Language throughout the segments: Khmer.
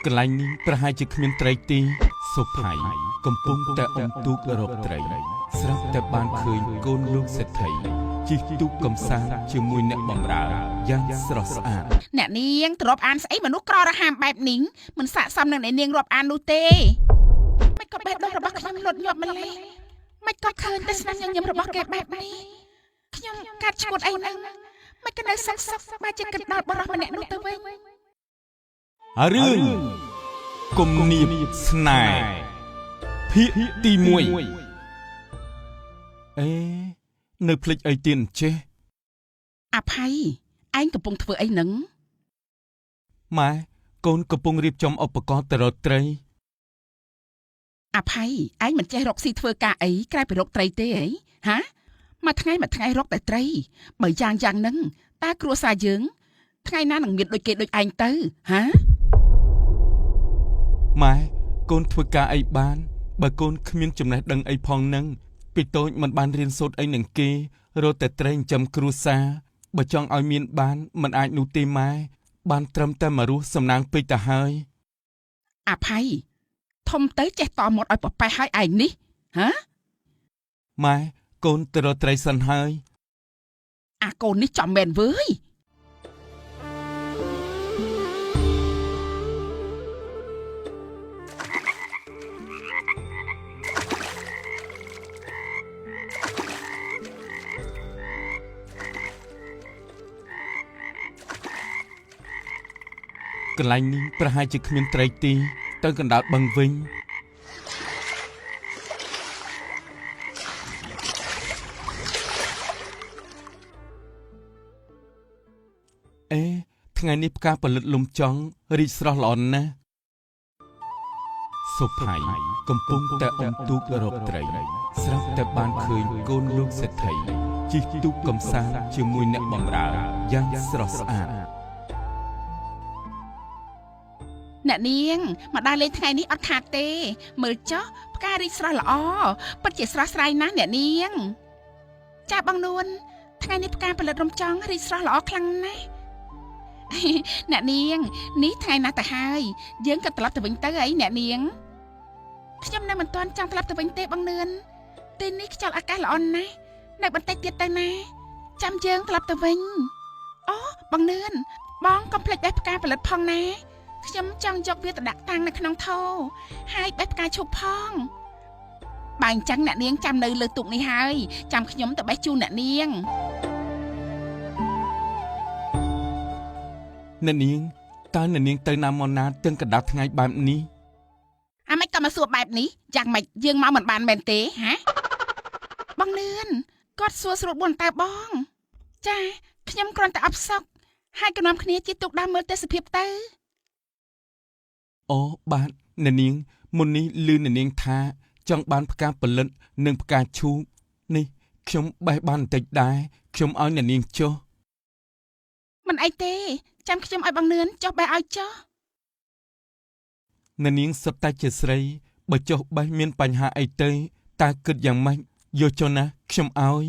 កន្លែងនេះប្រហែលជាគ្មានត្រីទេសុភ័យកំពុងតែអុំទូករកត្រីស្រាប់តែបានឃើញកូនលោកសេដ្ឋីជិះទូកកំសាន្តជាមួយអ្នកបម្រើយ៉ាងស្រស់ស្អាតអ្នកនាងទ្របអានស្អីមនុស្សក្ររហាមបែបនេះមិនស័ក្តិសមនឹងអ្នកនាងរាប់អាននោះទេមិនក៏បេះដូងរបស់ខ្ញុំលត់ញាប់ម្លេះមិនក៏ឃើញតែស្នាមញញឹមរបស់គេបែបនេះខ្ញុំកាត់ឈួតអីហ្នឹងមិនក៏នៅសឹកបែរជាគិតដល់បរិះម្នាក់នោះទៅវិញរឿងគំនាបស្នេហ៍ភាគទី1អេនៅភ្លេចអីទៀតចេះអភ័យឯងកំពុងធ្វើអីហ្នឹងម៉ែកូនកំពុងរៀបចំឧបករណ៍ទៅរកត្រីអភ័យឯងមិនចេះរកស៊ីធ្វើការអីក្រៅពីរកត្រីទេហីហាមួយថ្ងៃរកតែត្រីបើយ៉ាងហ្នឹងតើគ្រួសារយើងថ្ងៃណានឹងមានដូចគេដូចឯងទៅហាម៉ែកូនធ្វើការអីបានបើកូនគ្មានចំណេះដឹងអីផងនឹងពីតូចមិនបានរៀនសូត្រអីនឹងគេរត់តែត្រេងចាំគ្រួសារបើចង់ឲ្យមានបានមិនអាចនោះទេម៉ែបានត្រឹមតែមករស់សំណាងពេកទៅហើយអភ័យធំទៅចេះតមាត់ឲ្យប្រប៉េះឲ្យឯងនេះហាម៉ែកូនទៅរកត្រីសិនហើយអាកូននេះចំមែនវើយកន្លែងនេះប្រហែលជាគ្មានត្រីទេទៅកណ្ដាលបឹងវិញអេថ្ងៃនេះផ្កាផលិតលំចង់រីកស្រស់ល្អណាស់សុភ័យកំពុងតែអុំទូករកត្រីស្រាប់តែបានឃើញកូនលោកសេដ្ឋីជិះទូកកំសាន្តជាមួយអ្នកបម្រើយ៉ាងស្រស់ស្អាតអ្នកនាងមកដល់លេងថ្ងៃនេះអត់ខាតទេមើលចុះផ្ការីកស្រស់ល្អពិតជាស្រស់ស្រាយណាស់អ្នកនាងចាបងនួនថ្ងៃនេះផ្កាផលិតរំចង់រីកស្រស់ល្អខ្លាំងណាស់អ្នកនាងនេះថ្ងៃណាស់ទៅហើយយើងក៏ត្រឡប់ទៅវិញទៅអីអ្នកនាងខ្ញុំនៅមិនទាន់ចង់ត្រឡប់ទៅវិញទេបងនឿនទីនេះខ្យល់អាកាសល្អណាស់នៅបន្តិចទៀតទៅណាចាំយើងត្រឡប់ទៅវិញអូបងនឿនបងកុំភ្លេចបេះផ្កាផលិតផងណាខ្ញុំចង់យកវាទៅដាក់តាំងនៅក្នុងថូហើយបេះផ្កាឈូកផងបើអញ្ចឹងអ្នកនាងចាំនៅលើទូកនេះហើយចាំខ្ញុំទៅបេះជូនអ្នកនាងអ្នកនាងតើអ្នកនាងទៅណាមកណាទាំងកណ្ដាលថ្ងៃបែបនេះអាម៉េចក៏មកសួរបែបនេះយ៉ាងម៉េចយើងមកមិនបានមែនទេហាបងនឿនគាត់សួរស្រួលបួនតើបងចាខ្ញុំគ្រាន់តែអបសុកហើយក៏នាំគ្នាជិះទូកដើរមើលទេសភាពទៅអូបាទអ្នកនាងមុននេះឮអ្នកនាងថាចង់បានផ្កាផលិតនិងផ្កាឈូកនេះខ្ញុំបេះបានបន្តិចដែរខ្ញុំឲ្យអ្នកនាងចុះមិនអីទេចាំខ្ញុំឲ្យបងនឿនចុះបេះឲ្យចុះអ្នកនាងសុទ្ធតែជាស្រីបើចុះបេះមានបញ្ហាអីទៅតើគិតយ៉ាងម៉េចយកចុះណាខ្ញុំឲ្យ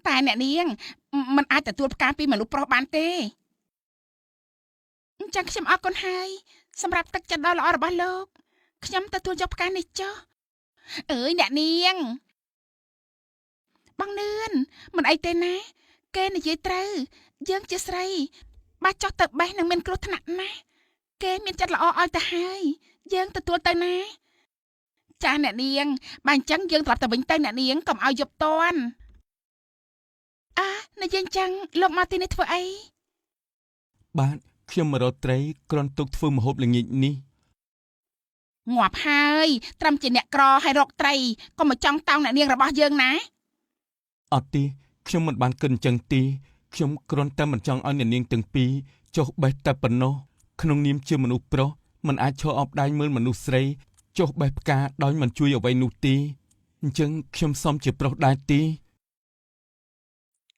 តែអ្នកនាងមិនអាចទទួលផ្កាពីមនុស្សប្រុសបានទេអញ្ចឹងខ្ញុំអរគុណហើយសម្រាប់ទឹកចិត្តដ៏ល្អរបស់លោកខ្ញុំទទួលយកផ្កានេះចុះអើយអ្នកនាងបងនឿនមិនអីទេណាគេនិយាយត្រូវយើងជាស្រីបាច់ចុះទៅបេះនឹងមានគ្រោះថ្នាក់ណាស់គេមានចិត្តល្អឲ្យទៅហើយយើងទទួលទៅណាចាស់អ្នកនាងបើអញ្ចឹងយើងត្រឡប់ទៅវិញទៅអ្នកនាងកុំឲ្យយប់តន់និយាយអញ្ចឹងលោកមកទីនេះធ្វើអីបាទខ្ញុំមករកត្រីគ្រាន់ទុកធ្វើម្ហូបល្ងាចនេះងាប់ហើយត្រឹមជាអ្នកក្រហើយរកត្រីកុំមកចង់តោងអ្នកនាងរបស់យើងណាអត់ទេខ្ញុំមិនបានគិតអញ្ចឹងទេខ្ញុំគ្រាន់តែមិនចង់ឲ្យអ្នកនាងទាំងពីរចុះបេះតែប៉ុណ្ណោះក្នុងនាមជាមនុស្សប្រុសមិនអាចឈរអបដៃមើលមនុស្សស្រីចុះបេះផ្កាដោយមិនជួយអ្វីនោះទេអញ្ចឹងខ្ញុំសុំជាប្រុសដែរទេ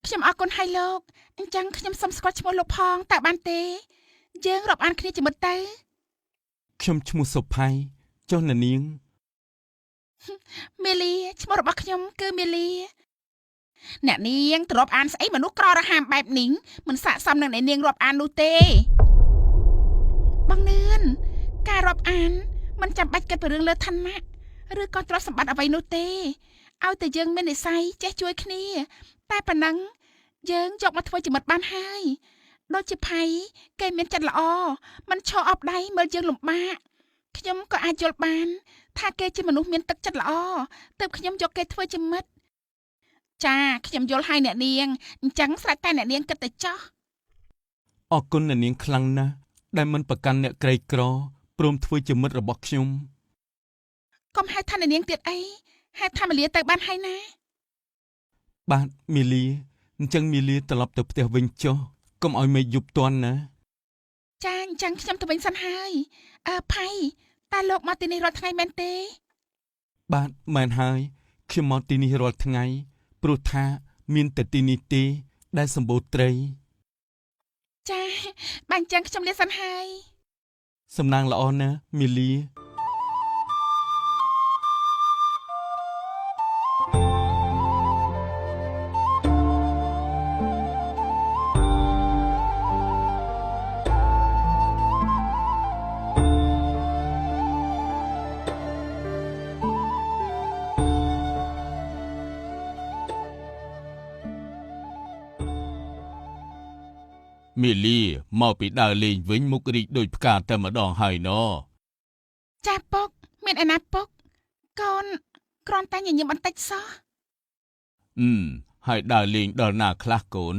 ខ្ញុំអរគុណហើយលោកអញ្ចឹងខ្ញុំសុំស្គាល់ឈ្មោះលោកផងតើបានទេយើងរាប់អានគ្នាជាមិត្តទៅខ្ញុំឈ្មោះសុភ័យចុះអ្នកនាងមេលីឈ្មោះរបស់ខ្ញុំគឺមេលីអ្នកនាងទៅរាប់អានស្អីមនុស្សក្ររហាមបែបនេះមិនស័ក្តិសមនឹងអ្នកនាងរាប់អាននោះទេ បងនឿនការរាប់អានមិនចាំបាច់គិតពីរឿងលើឋានៈឬក៏ទ្រព្យសម្បត្តិអ្វីនោះទេឲ្យតែយើងមាននិស្ស័យចេះជួយគ្នាតែប៉ុណ្ណឹងយើងយកមកធ្វើជាមិត្តបានហើយដូចជាផៃគេមានចិត្តល្អមិនឈរអបដៃមើលយើងលំបាកខ្ញុំក៏អាចយល់បានថាគេជាមនុស្សមានទឹកចិត្តល្អទើបខ្ញុំយកគេធ្វើជាមិត្តចាខ្ញុំយល់ហើយអ្នកនាងអញ្ចឹងស្រេចតែអ្នកនាងគិតទៅចោះអរគុណអ្នកនាងខ្លាំងណាស់ដែលមិនប្រកាន់អ្នកក្រីក្រព្រមធ្វើជាមិត្តរបស់ខ្ញុំកុំហៅថាអ្នកនាងទៀតអីហៅថាមាលាទៅបានហើយណាបាទមីលីអញ្ចឹងមីលីត្រឡប់ទៅផ្ទះវិញចុះកុំឲ្យមេឃយប់ទាន់ណាចាអញ្ចឹងខ្ញុំទៅវិញសិនហើយផៃតើលោកមកទីនេះរាល់ថ្ងៃមែនទេបាទមែនហើយខ្ញុំមកទីនេះរាល់ថ្ងៃព្រោះថាមានតែទីនេះទេដែលសម្បូរត្រីចាបាទអញ្ចឹងខ្ញុំលាសិនហើយសំណាងល្អណាស់មីលីមីលីមកពីដើរលេងវិញមុខរីកដូចផ្កាតែម្ដងហើយណចាពុកមានឯណាពុកកូនគ្រាន់តែញញឹមបន្តិចសោះហើយដើរលេងដល់ណាខ្លះកូន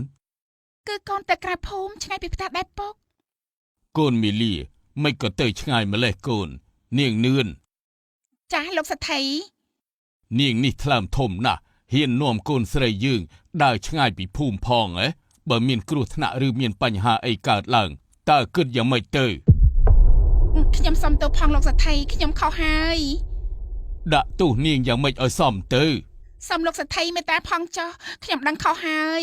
គឺកូនទៅក្រៅភូមិឆ្ងាយពីផ្ទះដែរពុកកូនមីលីមិនក៏ទៅឆ្ងាយម្លេះកូននាងនឿនចាលោកសថីនាងនេះថ្លើមធំណាស់ហ៊ាននាំកូនស្រីយើងដើរឆ្ងាយពីភូមិផងបើមានគ្រោះថ្នាក់ឬមានបញ្ហាអីកើតឡើងតើគិតយ៉ាងម៉េចទៅខ្ញុំសុំទោសផងលោកសថីខ្ញុំខុសហើយដាក់ទោសនាងយ៉ាងម៉េចឲ្យសមទៅសូមលោកសថីមេត្តាផងចុះខ្ញុំដឹងខុសហើយ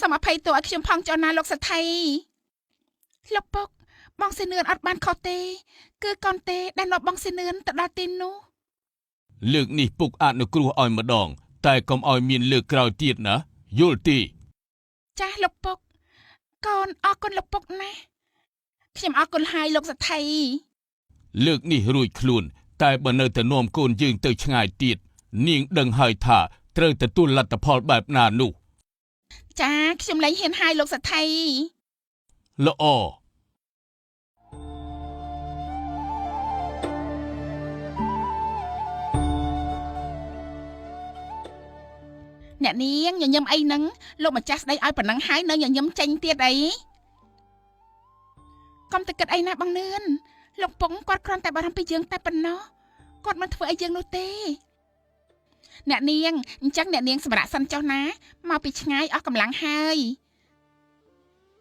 សូមអភ័យទោសឲ្យខ្ញុំផងចុះណាលោកសថីលោកពុកបងសេនឿនអត់បានខុសទេគឺកូនទេដែលនាំបងសេនឿនទៅដល់ទីនោះលើកនេះពុកអនុគ្រោះឲ្យម្ដងតែកុំឲ្យមានលើកក្រោយទៀតណាយល់ទេចាស់លោកពុកកូនអរគុណលោកពុកណាស់ខ្ញុំអរគុណហើយលោកសថីលើកនេះរួចខ្លួនតែបើនៅតែនាំកូនយើងទៅឆ្ងាយទៀតនាងដឹងហើយថាត្រូវទទួលលទ្ធផលបែបណានោះចាខ្ញុំលែងហ៊ានហើយលោកសថីល្អអ្នកនាងញញឹមអីហ្នឹងលោកម្ចាស់ស្ដីឲ្យប៉ុណ្ណឹងហើយនៅញញឹមចេញទៀតអីកុំទៅគិតអីណាបងនឿនលោកពុកគាត់គ្រាន់តែបារម្ភពីយើងតែប៉ុណ្ណោះគាត់មិនធ្វើអីយើងនោះទេអ្នកនាងអញ្ចឹងអ្នកនាងសម្រាប់សិនចុះណាមកពីឆ្ងាយអស់កម្លាំងហើយ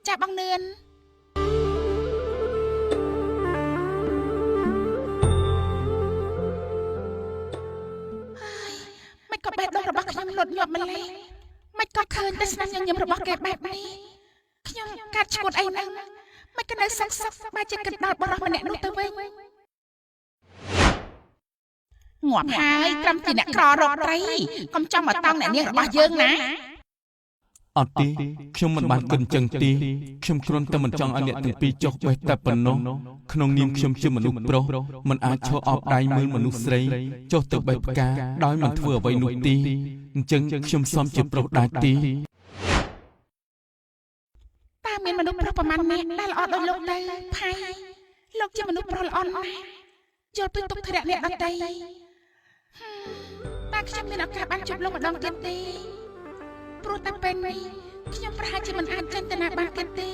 ចាបងនឿនមិនក៏បេះដូងរបស់ខ្ញុំលត់ញាប់ម្លេះមិនក៏ឃើញតែស្នាមញញឹមរបស់គេបែបនេះខ្ញុំកាត់ឈួតអីហ្នឹងមិនក៏នៅសឹកបើជាគិតដល់បរិះម្នាក់នោះទៅវិញងាប់ហើយត្រឹមជាអ្នកក្ររកត្រីកុំចាំមកតង់អ្នកនាងរបស់យើងណាអត់ទេខ្ញុំមិនបានគិតចឹងទេខ្ញុំគ្រាន់តែមិនចង់ឲ្យអ្នកទាំងពីរចុះបេះតែប៉ុណ្ណោះក្នុងនាមខ្ញុំជាមនុស្សប្រុសមិនអាចឈរអបដៃមើលមនុស្សស្រីចុះទៅបេះផ្កាដោយមិនធ្វើអ្វីនោះទេអញ្ចឹងខ្ញុំសមជាប្រុសដែរទេតើមានមនុស្សប្រុសប្រមាណអ្នកដែលល្អដូចលោកទៅផៃលោកជាមនុស្សប្រុសល្អណាស់យល់ពីទុក្ខធរៈអ្នកដទៃតើខ្ញុំមានឱកាសបានជួបលោកម្ដងទៀតទេព្រោះតែពេលនេះខ្ញុំប្រហែលជាមិនអាចចេញទៅណាបានទៀតទេ